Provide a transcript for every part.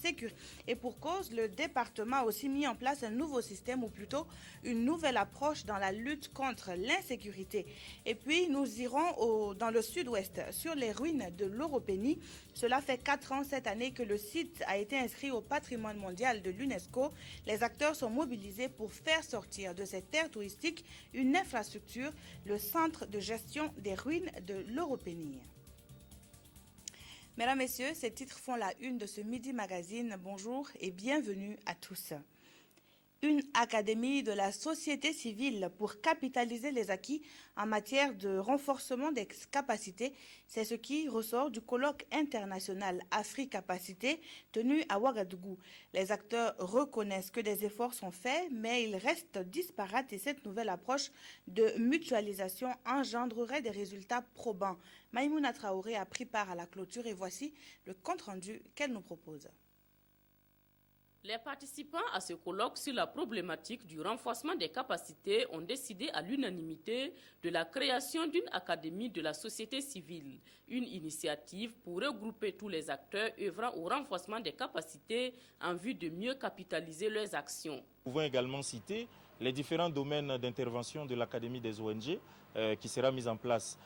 sécurité. Et pour cause, le département a aussi mis en place un nouveau système, ou plutôt une nouvelle approche dans la lutte contre l'insécurité. Et puis, nous irons dans le sud-ouest, sur les ruines de l'Oropénie. Cela fait 4 ans cette année que le site a été inscrit au patrimoine mondial de l'UNESCO. Les acteurs sont mobilisés pour faire sortir de cette terre touristique une infrastructure, le centre de gestion des ruines de l'Oropénie. Mesdames, Messieurs, ces titres font la une de ce Midi Magazine. Bonjour et bienvenue à tous. Une académie de la société civile pour capitaliser les acquis en matière de renforcement des capacités. C'est ce qui ressort du colloque international Afrique Capacité tenu à Ouagadougou. Les acteurs reconnaissent que des efforts sont faits, mais ils restent disparates et cette nouvelle approche de mutualisation engendrerait des résultats probants. Maïmouna Traoré a pris part à la clôture et voici le compte-rendu qu'elle nous propose. Les participants à ce colloque sur la problématique du renforcement des capacités ont décidé à l'unanimité de la création d'une académie de la société civile, une initiative pour regrouper tous les acteurs œuvrant au renforcement des capacités en vue de mieux capitaliser leurs actions. Nous pouvons également citer les différents domaines d'intervention de l'Académie des ONG qui sera mise en place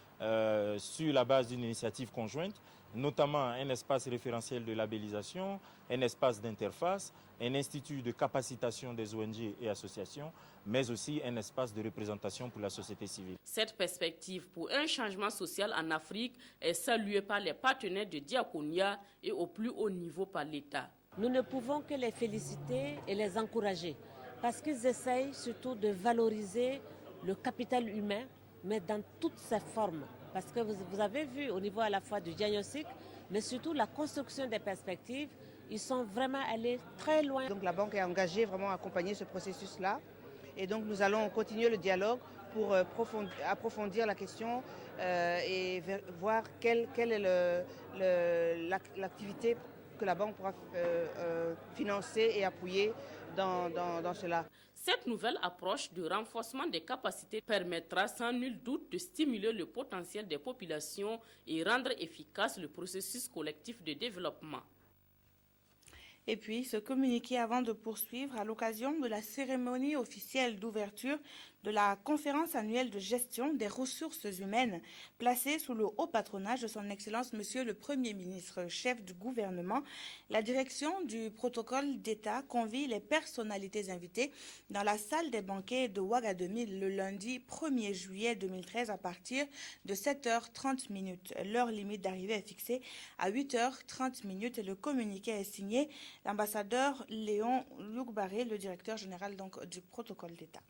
sur la base d'une initiative conjointe, notamment un espace référentiel de labellisation, un espace d'interface, un institut de capacitation des ONG et associations, mais aussi un espace de représentation pour la société civile. Cette perspective pour un changement social en Afrique est saluée par les partenaires de Diaconia et au plus haut niveau par l'État. Nous ne pouvons que les féliciter et les encourager parce qu'ils essayent surtout de valoriser le capital humain, mais dans toutes ses formes. Parce que vous avez vu au niveau à la fois du diagnostic, mais surtout la construction des perspectives, ils sont vraiment allés très loin. Donc la banque est engagée vraiment à accompagner ce processus-là. Et donc nous allons continuer le dialogue pour approfondir la question et voir quelle est l'activité que la banque pourra financer et appuyer dans cela. Cette nouvelle approche de renforcement des capacités permettra sans nul doute de stimuler le potentiel des populations et rendre efficace le processus collectif de développement. Et puis, se communiquer avant de poursuivre à l'occasion de la cérémonie officielle d'ouverture de la conférence annuelle de gestion des ressources humaines placée sous le haut patronage de son Excellence Monsieur le Premier ministre, chef du gouvernement. La direction du protocole d'État convie les personnalités invitées dans la salle des banquets de Ouagadougou le lundi 1er juillet 2013 à partir de 7h30. L'heure limite d'arrivée est fixée à 8h30 et le communiqué est signé l'ambassadeur Léon Loukbaré, le directeur général du protocole d'État.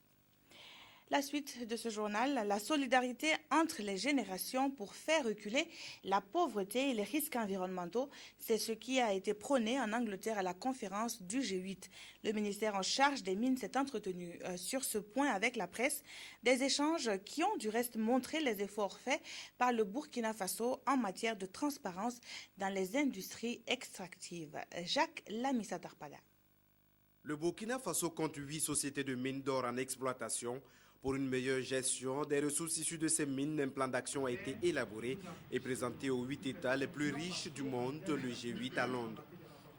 La suite de ce journal, la solidarité entre les générations pour faire reculer la pauvreté et les risques environnementaux, c'est ce qui a été prôné en Angleterre à la conférence du G8. Le ministère en charge des mines s'est entretenu sur ce point avec la presse, des échanges qui ont du reste montré les efforts faits par le Burkina Faso en matière de transparence dans les industries extractives. Jacques Lamissa Tarpada. Le Burkina Faso compte 8 sociétés de mines d'or en exploitation. Pour une meilleure gestion des ressources issues de ces mines, un plan d'action a été élaboré et présenté aux 8 États les plus riches du monde, le G8 à Londres.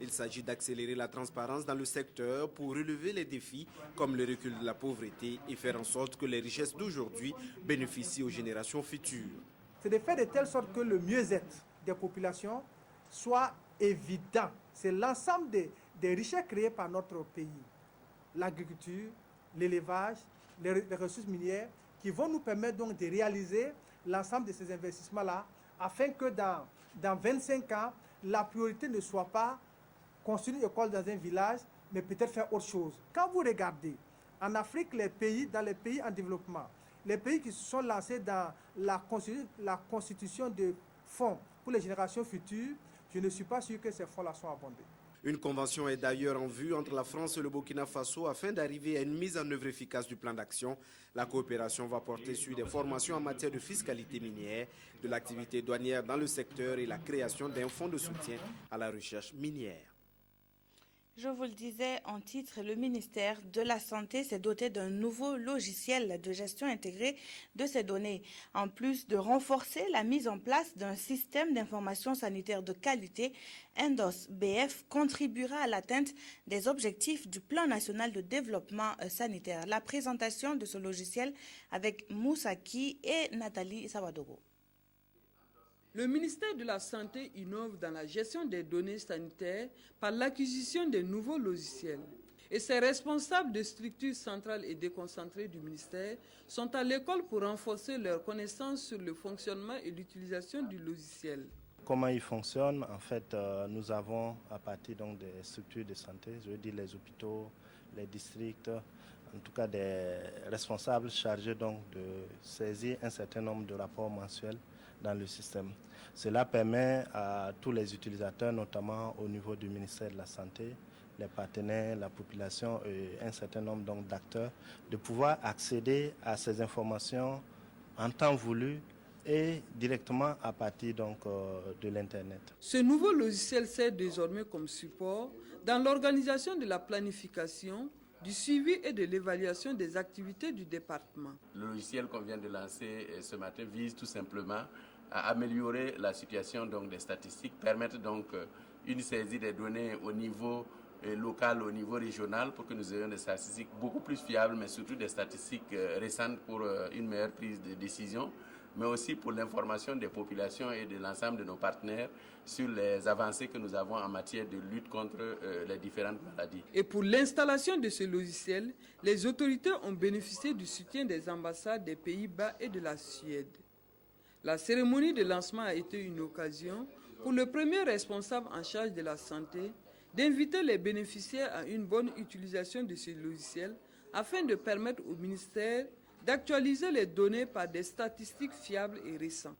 Il s'agit d'accélérer la transparence dans le secteur pour relever les défis comme le recul de la pauvreté et faire en sorte que les richesses d'aujourd'hui bénéficient aux générations futures. C'est de faire de telle sorte que le mieux-être des populations soit évident. C'est l'ensemble des richesses créées par notre pays. L'agriculture, l'élevage, les ressources minières qui vont nous permettre donc de réaliser l'ensemble de ces investissements-là afin que dans 25 ans, la priorité ne soit pas construire une école dans un village, mais peut-être faire autre chose. Quand vous regardez en Afrique, dans les pays en développement, les pays qui se sont lancés dans la constitution de fonds pour les générations futures, je ne suis pas sûr que ces fonds-là soient abondés. Une convention est d'ailleurs en vue entre la France et le Burkina Faso afin d'arriver à une mise en œuvre efficace du plan d'action. La coopération va porter sur des formations en matière de fiscalité minière, de l'activité douanière dans le secteur et la création d'un fonds de soutien à la recherche minière. Je vous le disais en titre, le ministère de la Santé s'est doté d'un nouveau logiciel de gestion intégrée de ces données. En plus de renforcer la mise en place d'un système d'information sanitaire de qualité, Endos BF contribuera à l'atteinte des objectifs du Plan national de développement sanitaire. La présentation de ce logiciel avec Moussaki et Nathalie Sawadogo. Le ministère de la Santé innove dans la gestion des données sanitaires par l'acquisition de nouveaux logiciels. Et ses responsables de structures centrales et déconcentrées du ministère sont à l'école pour renforcer leurs connaissances sur le fonctionnement et l'utilisation du logiciel. Comment il fonctionne? En fait, nous avons à partir donc, des structures de santé, je veux dire les hôpitaux, les districts, en tout cas des responsables chargés donc, de saisir un certain nombre de rapports mensuels dans le système. Cela permet à tous les utilisateurs, notamment au niveau du ministère de la Santé, les partenaires, la population et un certain nombre donc, d'acteurs, de pouvoir accéder à ces informations en temps voulu et directement à partir donc, de l'Internet. Ce nouveau logiciel sert désormais comme support dans l'organisation de la planification, du suivi et de l'évaluation des activités du département. Le logiciel qu'on vient de lancer ce matin vise tout simplement à améliorer la situation donc, des statistiques, permettre donc une saisie des données au niveau local, au niveau régional, pour que nous ayons des statistiques beaucoup plus fiables, mais surtout des statistiques récentes pour une meilleure prise de décision, mais aussi pour l'information des populations et de l'ensemble de nos partenaires sur les avancées que nous avons en matière de lutte contre les différentes maladies. Et pour l'installation de ce logiciel, les autorités ont bénéficié du soutien des ambassades des Pays-Bas et de la Suède. La cérémonie de lancement a été une occasion pour le premier responsable en charge de la santé d'inviter les bénéficiaires à une bonne utilisation de ce logiciel afin de permettre au ministère d'actualiser les données par des statistiques fiables et récentes.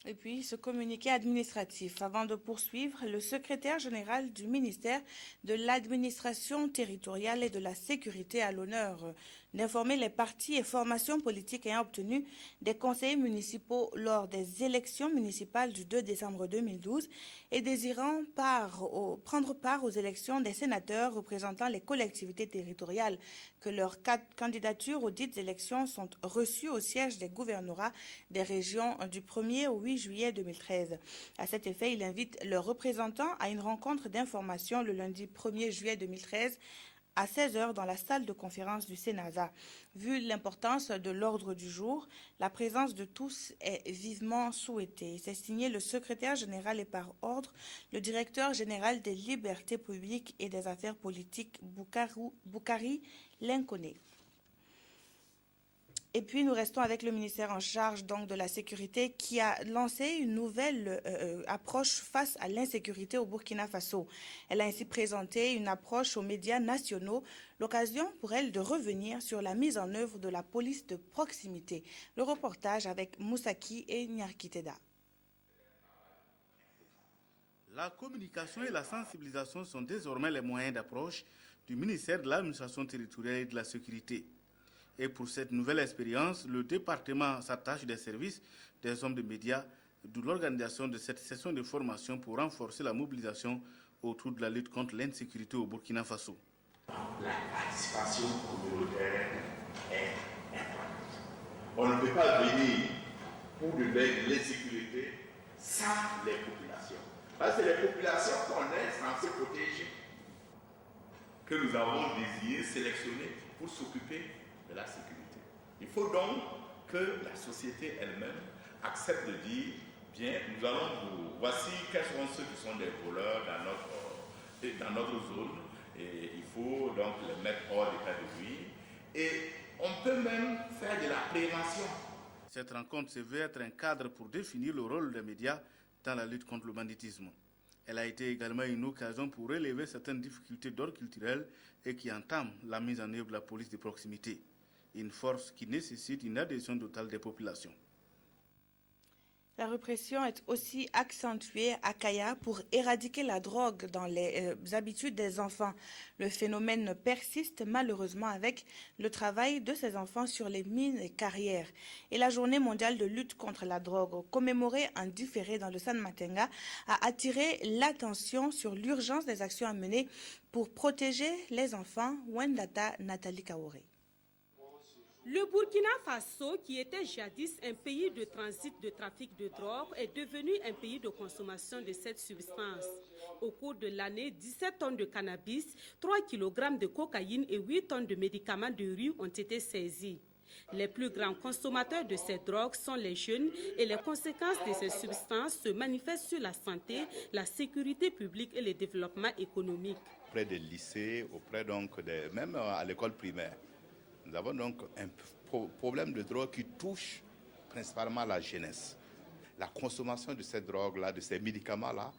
Et puis, ce communiqué administratif. Avant de poursuivre, le secrétaire général du ministère de l'administration territoriale et de la sécurité a l'honneur d'informer les partis et formations politiques ayant obtenu des conseillers municipaux lors des élections municipales du 2 décembre 2012 et désirant prendre part aux élections des sénateurs représentant les collectivités territoriales que leurs candidatures aux dites élections sont reçues au siège des gouvernorats des régions du 1er au 8 juillet 2013. À cet effet, il invite leurs représentants à une rencontre d'information le lundi 1er juillet 2013 à 16h dans la salle de conférence du Sénat. Vu l'importance de l'ordre du jour, la présence de tous est vivement souhaitée. C'est signé le secrétaire général et par ordre, le directeur général des libertés publiques et des affaires politiques, Boukari Linkoné. Et puis, nous restons avec le ministère en charge donc, de la sécurité qui a lancé une nouvelle approche face à l'insécurité au Burkina Faso. Elle a ainsi présenté une approche aux médias nationaux, l'occasion pour elle de revenir sur la mise en œuvre de la police de proximité. Le reportage avec Moussaki et Nyarkiteda. La communication et la sensibilisation sont désormais les moyens d'approche du ministère de l'administration territoriale et de la sécurité. Et pour cette nouvelle expérience, le département s'attache des services des hommes de médias de l'organisation de cette session de formation pour renforcer la mobilisation autour de la lutte contre l'insécurité au Burkina Faso. La participation communautaire est importante. On ne peut pas venir pour de l'insécurité sans les populations. Parce que les populations qu'on est censé protéger, que nous avons désigné, sélectionné pour s'occuper de la sécurité. Il faut donc que la société elle-même accepte de dire, bien, nous allons voici quels sont ceux qui sont des voleurs dans notre zone, et il faut donc les mettre hors d'état de nuire. Et on peut même faire de la prévention. Cette rencontre se veut être un cadre pour définir le rôle des médias dans la lutte contre le banditisme. Elle a été également une occasion pour relever certaines difficultés d'ordre culturel et qui entament la mise en œuvre de la police de proximité. Une force qui nécessite une adhésion totale des populations. La répression est aussi accentuée à Kaya pour éradiquer la drogue dans les habitudes des enfants. Le phénomène persiste malheureusement avec le travail de ces enfants sur les mines et carrières. Et la journée mondiale de lutte contre la drogue, commémorée en différé dans le San Matenga, a attiré l'attention sur l'urgence des actions à mener pour protéger les enfants. Wendata Nathalie Kaore. Le Burkina Faso, qui était jadis un pays de transit de trafic de drogue, est devenu un pays de consommation de cette substance. Au cours de l'année, 17 tonnes de cannabis, 3 kg de cocaïne et 8 tonnes de médicaments de rue ont été saisis. Les plus grands consommateurs de ces drogues sont les jeunes et les conséquences de ces substances se manifestent sur la santé, la sécurité publique et le développement économique. Auprès des lycées, même à l'école primaire. Nous avons donc un problème de drogue qui touche principalement la jeunesse. La consommation de cette drogue-là, de ces médicaments-là,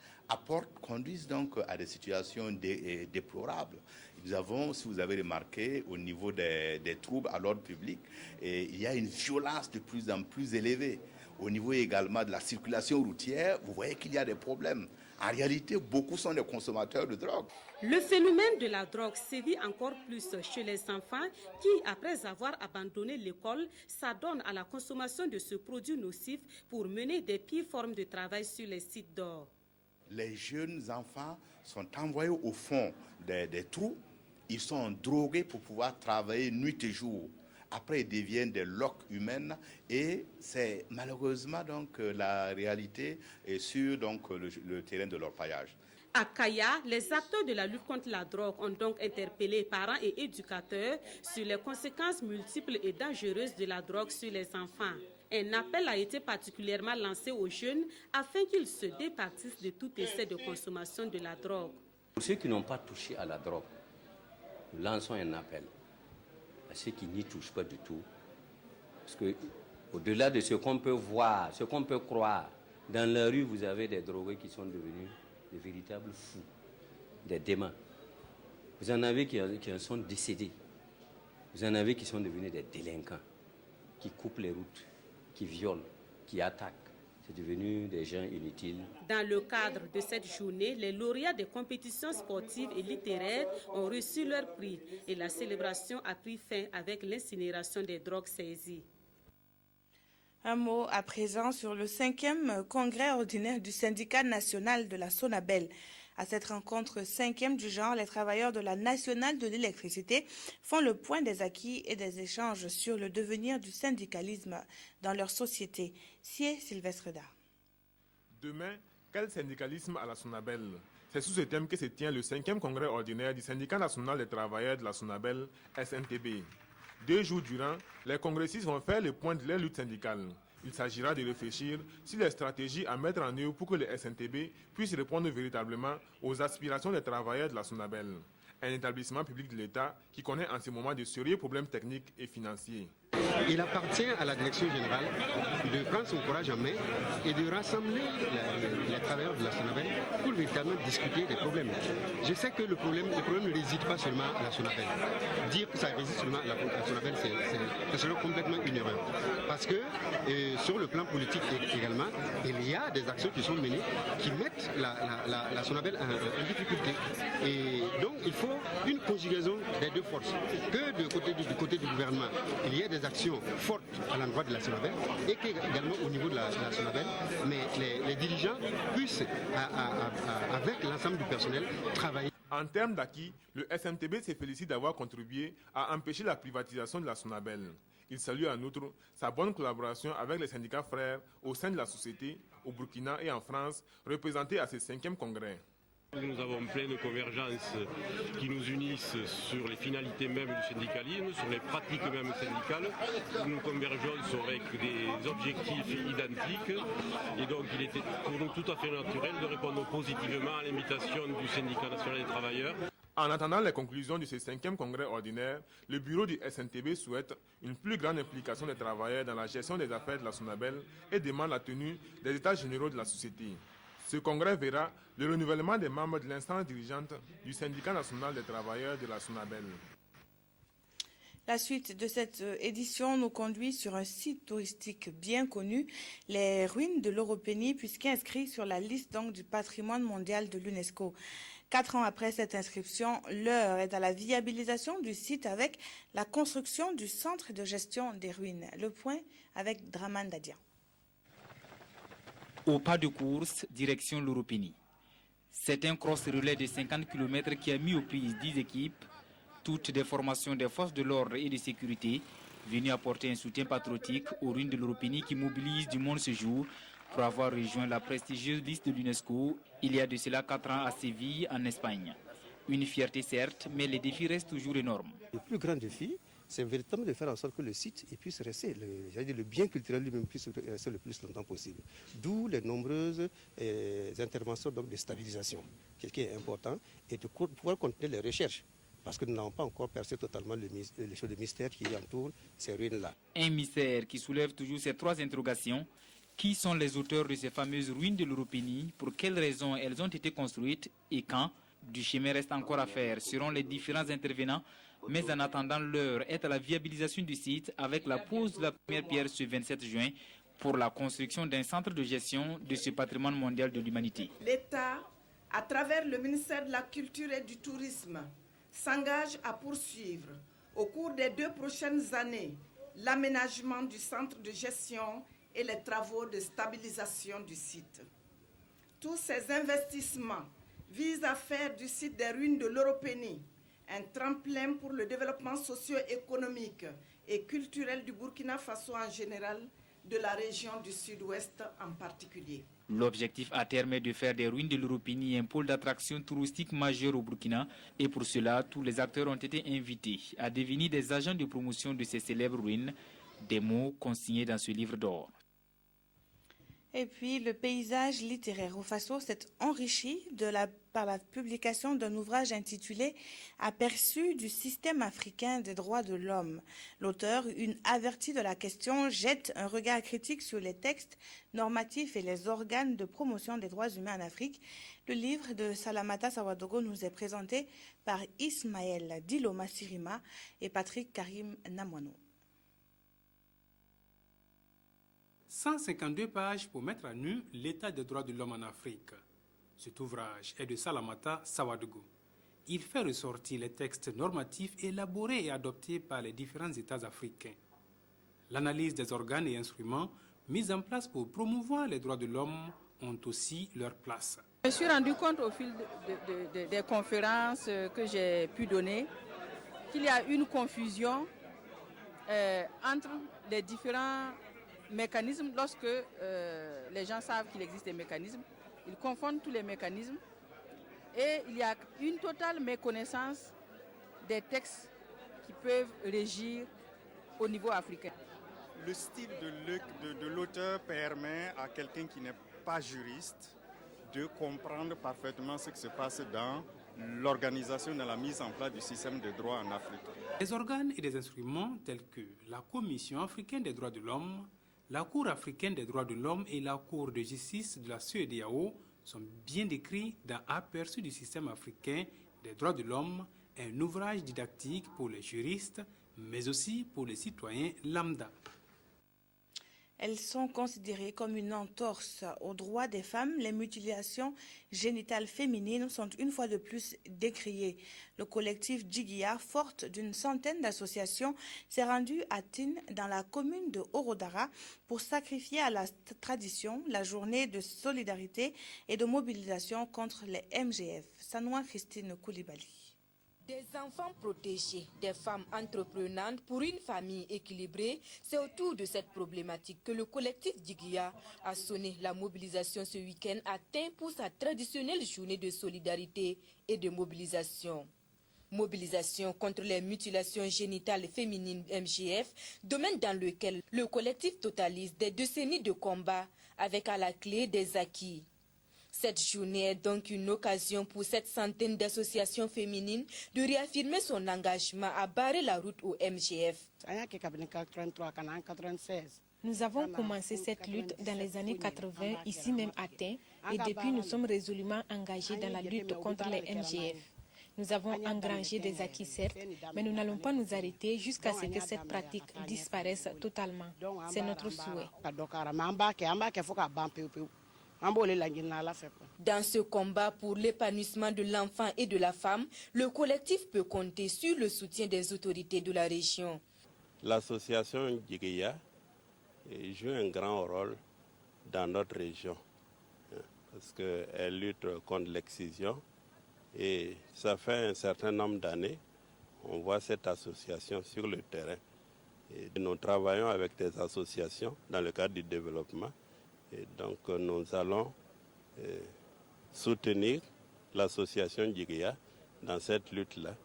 conduisent donc à des situations déplorables. Nous avons, si vous avez remarqué, au niveau des troubles à l'ordre public, il y a une violence de plus en plus élevée. Au niveau également de la circulation routière, vous voyez qu'il y a des problèmes. En réalité, beaucoup sont des consommateurs de drogue. Le phénomène de la drogue sévit encore plus chez les enfants qui, après avoir abandonné l'école, s'adonnent à la consommation de ce produit nocif pour mener des pires formes de travail sur les sites d'or. Les jeunes enfants sont envoyés au fond des trous. Ils sont drogués pour pouvoir travailler nuit et jour. Après, ils deviennent des loques humaines et c'est malheureusement donc la réalité sur donc, le terrain de l'orpaillage. À Kaya, les acteurs de la lutte contre la drogue ont donc interpellé parents et éducateurs sur les conséquences multiples et dangereuses de la drogue sur les enfants. Un appel a été particulièrement lancé aux jeunes afin qu'ils se départissent de tout essai de consommation de la drogue. Pour ceux qui n'ont pas touché à la drogue, nous lançons un appel à ceux qui n'y touchent pas du tout. Parce que au-delà de ce qu'on peut voir, ce qu'on peut croire, dans la rue, vous avez des drogués qui sont devenus des véritables fous, des démons. Vous en avez qui en sont décédés. Vous en avez qui sont devenus des délinquants, qui coupent les routes, qui violent, qui attaquent. C'est devenu des gens inutiles. Dans le cadre de cette journée, les lauréats des compétitions sportives et littéraires ont reçu leur prix et la célébration a pris fin avec l'incinération des drogues saisies. Un mot à présent sur le 5e congrès ordinaire du syndicat national de la Sonabel. À cette rencontre 5e du genre, les travailleurs de la nationale de l'électricité font le point des acquis et des échanges sur le devenir du syndicalisme dans leur société. Sié Sylvestre Da. Demain, quel syndicalisme à la Sonabel? C'est sous ce thème que se tient le 5e congrès ordinaire du syndicat national des travailleurs de la Sonabel, SNTB. 2 jours durant, les congressistes vont faire le point de leur lutte syndicale. Il s'agira de réfléchir sur les stratégies à mettre en œuvre pour que le SNTB puisse répondre véritablement aux aspirations des travailleurs de la Sonabel, un établissement public de l'État qui connaît en ce moment de sérieux problèmes techniques et financiers. Il appartient à la direction générale de prendre son courage en main et de rassembler les travailleurs de la Sonabel pour véritablement discuter des problèmes. Je sais que le problème ne réside pas seulement à la Sonabel. Dire que ça réside seulement à la Sonabel, c'est serait complètement une erreur. Parce que sur le plan politique également, il y a des actions qui sont menées qui mettent la Sonabel en difficulté. Et donc il faut une conjugaison des deux forces. Que du côté du gouvernement, il y a des actions fortes à l'endroit de la Sonabel et qu'également au niveau de la Sonabel, mais les dirigeants puissent, avec l'ensemble du personnel, travailler. En termes d'acquis, le SNTB se félicite d'avoir contribué à empêcher la privatisation de la Sonabel. Il salue en outre sa bonne collaboration avec les syndicats frères au sein de la société, au Burkina et en France, représentés à ce 5e congrès. Nous avons plein de convergences qui nous unissent sur les finalités mêmes du syndicalisme, sur les pratiques mêmes syndicales. Nous convergeons avec des objectifs identiques et donc il était pour nous tout à fait naturel de répondre positivement à l'invitation du syndicat national des travailleurs. En attendant les conclusions de ce 5e congrès ordinaire, le bureau du SNTB souhaite une plus grande implication des travailleurs dans la gestion des affaires de la Sonabel et demande la tenue des états généraux de la société. Ce congrès verra le renouvellement des membres de l'instance dirigeante du syndicat national des travailleurs de la Sonabel. La suite de cette édition nous conduit sur un site touristique bien connu, les ruines de l'Europénie, puisqu'inscrit sur la liste donc du patrimoine mondial de l'UNESCO. 4 ans après cette inscription, l'heure est à la viabilisation du site avec la construction du centre de gestion des ruines. Le point avec Draman Dadia. Au pas de course, direction l'Europénie. C'est un cross-relais de 50 km qui a mis aux prises 10 équipes, toutes des formations des forces de l'ordre et de sécurité, venues apporter un soutien patriotique aux ruines de l'Europénie qui mobilisent du monde ce jour pour avoir rejoint la prestigieuse liste de l'UNESCO il y a de cela 4 ans à Séville, en Espagne. Une fierté certes, mais les défis restent toujours énormes. Le plus grand défi, c'est véritablement de faire en sorte que le site puisse rester, le bien culturel lui-même puisse rester le plus longtemps possible. D'où les nombreuses interventions donc, de stabilisation, ce qui est important, et de pouvoir continuer les recherches. Parce que nous n'avons pas encore percé totalement les choses de mystère qui entourent ces ruines-là. Un mystère qui soulève toujours ces 3 interrogations. Qui sont les auteurs de ces fameuses ruines de l'Europénie? Pour quelles raisons elles ont été construites et quand? Du chemin reste encore à faire selon les différents intervenants. Mais en attendant, l'heure est à la viabilisation du site avec la pose de la première pierre ce 27 juin pour la construction d'un centre de gestion de ce patrimoine mondial de l'humanité. L'État, à travers le ministère de la Culture et du Tourisme, s'engage à poursuivre au cours des 2 prochaines années l'aménagement du centre de gestion et les travaux de stabilisation du site. Tous ces investissements visent à faire du site des ruines de l'Europénie un tremplin pour le développement socio-économique et culturel du Burkina Faso en général, de la région du Sud-Ouest en particulier. L'objectif à terme est de faire des ruines de l'Europénie un pôle d'attraction touristique majeur au Burkina et pour cela, tous les acteurs ont été invités à devenir des agents de promotion de ces célèbres ruines, des mots consignés dans ce livre d'or. Et puis, le paysage littéraire au Faso s'est enrichi par la publication d'un ouvrage intitulé « Aperçu du système africain des droits de l'homme ». L'auteur, une avertie de la question, jette un regard critique sur les textes normatifs et les organes de promotion des droits humains en Afrique. Le livre de Salamata Sawadogo nous est présenté par Ismaël Diloma Sirima et Patrick Karim Namwano. 152 pages pour mettre à nu l'état des droits de l'homme en Afrique. Cet ouvrage est de Salamata Sawadogo. Il fait ressortir les textes normatifs élaborés et adoptés par les différents États africains. L'analyse des organes et instruments mis en place pour promouvoir les droits de l'homme ont aussi leur place. Je me suis rendu compte au fil des conférences que j'ai pu donner qu'il y a une confusion entre les différents mécanismes. Lorsque les gens savent qu'il existe des mécanismes, ils confondent tous les mécanismes et il y a une totale méconnaissance des textes qui peuvent régir au niveau africain. Le style de l'auteur permet à quelqu'un qui n'est pas juriste de comprendre parfaitement ce qui se passe dans l'organisation de la mise en place du système de droit en Afrique. Des organes et des instruments tels que la Commission africaine des droits de l'homme, la Cour africaine des droits de l'homme et la Cour de justice de la CEDEAO sont bien décrits dans Aperçu du système africain des droits de l'homme, un ouvrage didactique pour les juristes, mais aussi pour les citoyens lambda. Elles sont considérées comme une entorse aux droits des femmes. Les mutilations génitales féminines sont une fois de plus décriées. Le collectif Djigia, forte d'une centaine d'associations, s'est rendu à Tin, dans la commune de Orodara, pour sacrifier à la tradition la journée de solidarité et de mobilisation contre les MGF. Sanoua Christine Koulibaly. Des enfants protégés, des femmes entreprenantes pour une famille équilibrée, c'est autour de cette problématique que le collectif Djigia a sonné la mobilisation ce week-end à Tin pour sa traditionnelle journée de solidarité et de mobilisation. Mobilisation contre les mutilations génitales féminines MGF, domaine dans lequel le collectif totalise des décennies de combat avec à la clé des acquis. Cette journée est donc une occasion pour cette centaine d'associations féminines de réaffirmer son engagement à barrer la route au MGF. Nous avons commencé cette lutte dans les années 80, ici même à Tin, et depuis nous sommes résolument engagés dans la lutte contre les MGF. Nous avons engrangé des acquis, certes, mais nous n'allons pas nous arrêter jusqu'à ce que cette pratique disparaisse totalement. C'est notre souhait. Dans ce combat pour l'épanouissement de l'enfant et de la femme, le collectif peut compter sur le soutien des autorités de la région. L'association Djiguiya joue un grand rôle dans notre région parce qu'elle lutte contre l'excision et ça fait un certain nombre d'années on voit cette association sur le terrain. Et nous travaillons avec des associations dans le cadre du développement et donc nous allons soutenir l'association Djiguiya dans cette lutte-là.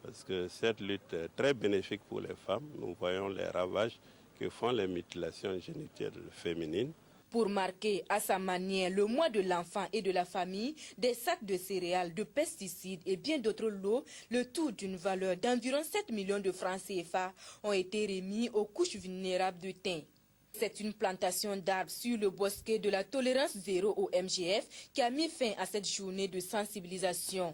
Parce que cette lutte est très bénéfique pour les femmes. Nous voyons les ravages que font les mutilations génitales féminines. Pour marquer à sa manière le mois de l'enfant et de la famille, des sacs de céréales, de pesticides et bien d'autres lots, le tout d'une valeur d'environ 7 millions de francs CFA, ont été remis aux couches vulnérables de Tain. C'est une plantation d'arbres sur le bosquet de la tolérance zéro au MGF qui a mis fin à cette journée de sensibilisation.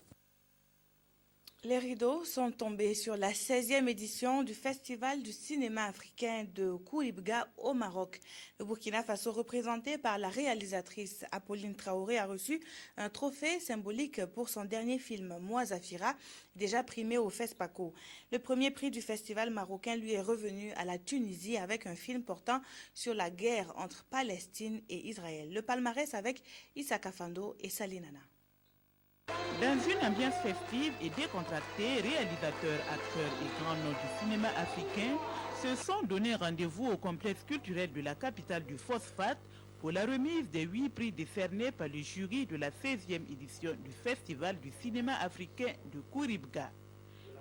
Les rideaux sont tombés sur la 16e édition du Festival du cinéma africain de Kouribga au Maroc. Le Burkina Faso, représenté par la réalisatrice Apolline Traoré, a reçu un trophée symbolique pour son dernier film, Moi Zafira, déjà primé au FESPACO. Le premier prix du festival marocain lui est revenu à la Tunisie avec un film portant sur la guerre entre Palestine et Israël. Le palmarès avec Issa Kafando et Salinana. Dans une ambiance festive et décontractée, réalisateurs, acteurs et grands noms du cinéma africain se sont donné rendez-vous au complexe culturel de la capitale du phosphate pour la remise des 8 prix décernés par le jury de la 16e édition du Festival du cinéma africain de Kouribga.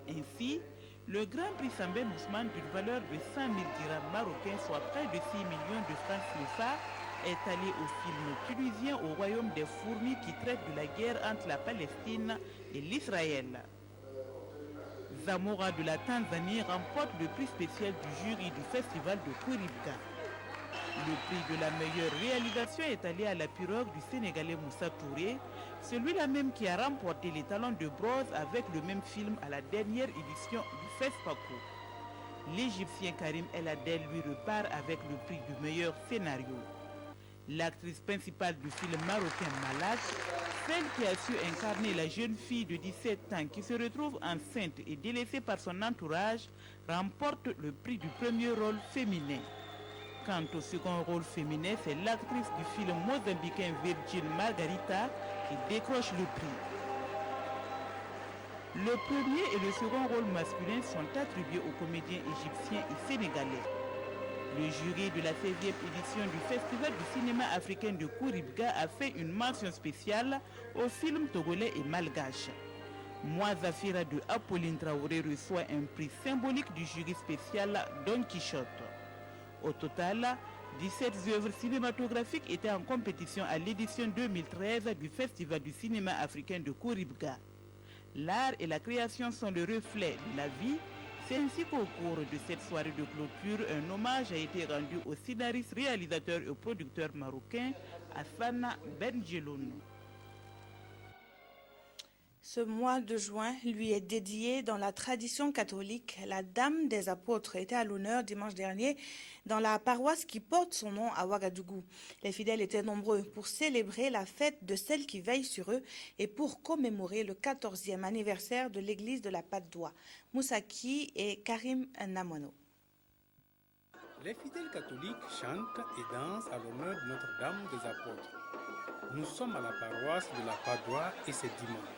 Ainsi, le Grand Prix Sambé Ousmane d'une valeur de 100 000 dirhams marocains, soit près de 6 millions de francs CFA, est allé au film tunisien au royaume des fourmis qui traite de la guerre entre la Palestine et l'Israël. Zamora de la Tanzanie remporte le prix spécial du jury du festival de Kouribga. Le prix de la meilleure réalisation est allé à la pirogue du Sénégalais Moussa Touré, celui-là même qui a remporté les talons de bronze avec le même film à la dernière édition du FESPACO. L'Égyptien Karim El Adel lui repart avec le prix du meilleur scénario. L'actrice principale du film marocain Malak, celle qui a su incarner la jeune fille de 17 ans qui se retrouve enceinte et délaissée par son entourage, remporte le prix du premier rôle féminin. Quant au second rôle féminin, c'est l'actrice du film mozambicain Virgin Margarita qui décroche le prix. Le premier et le second rôle masculin sont attribués aux comédiens égyptiens et sénégalais. Le jury de la 16e édition du Festival du cinéma africain de Kouribga a fait une mention spéciale aux films togolais et malgaches. Moi Zafira de Apolline Traoré reçoit un prix symbolique du jury spécial Don Quichotte. Au total, 17 œuvres cinématographiques étaient en compétition à l'édition 2013 du Festival du cinéma africain de Kouribga. L'art et la création sont le reflet de la vie. C'est ainsi qu'au cours de cette soirée de clôture, un hommage a été rendu au scénariste, réalisateur et au producteur marocain Hassan Benjeloun. Ce mois de juin lui est dédié dans la tradition catholique. La Dame des Apôtres était à l'honneur dimanche dernier dans la paroisse qui porte son nom à Ouagadougou. Les fidèles étaient nombreux pour célébrer la fête de celle qui veille sur eux et pour commémorer le 14e anniversaire de l'église de la Patte d'Oie. Moussaki et Karim Namono. Les fidèles catholiques chantent et dansent à l'honneur de Notre-Dame des Apôtres. Nous sommes à la paroisse de la Patte d'Oie et c'est dimanche.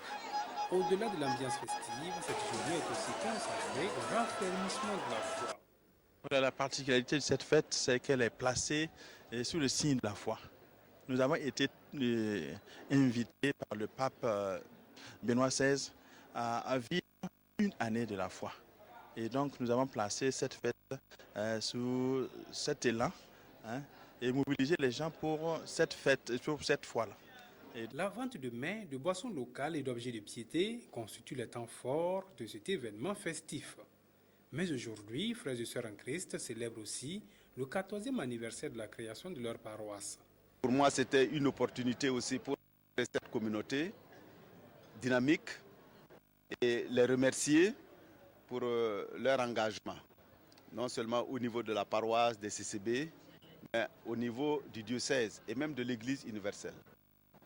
Au-delà de l'ambiance festive, cette journée est aussi consacrée au raffermissement de la foi. La particularité de cette fête, c'est qu'elle est placée sous le signe de la foi. Nous avons été invités par le pape Benoît XVI à vivre une année de la foi. Et donc nous avons placé cette fête sous cet élan et mobilisé les gens pour cette fête, pour cette foi-là. La vente de mets, de boissons locales et d'objets de piété constitue le temps fort de cet événement festif. Mais aujourd'hui, frères et sœurs en Christ célèbrent aussi le 14e anniversaire de la création de leur paroisse. Pour moi, c'était une opportunité aussi pour cette communauté dynamique, et les remercier pour leur engagement, non seulement au niveau de la paroisse des CCB, mais au niveau du diocèse et même de l'Église universelle.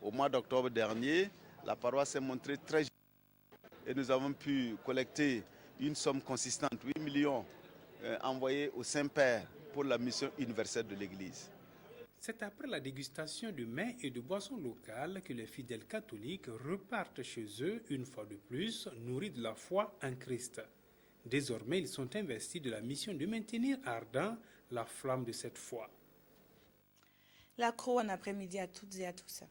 Au mois d'octobre dernier, la paroisse s'est montrée très généreuse et nous avons pu collecter une somme consistante, 8 millions envoyés au Saint-Père pour la mission universelle de l'Église. C'est après la dégustation de mets et de boissons locales que les fidèles catholiques repartent chez eux une fois de plus, nourris de la foi en Christ. Désormais, ils sont investis de la mission de maintenir ardent la flamme de cette foi. La Croix, un après-midi à toutes et à tous.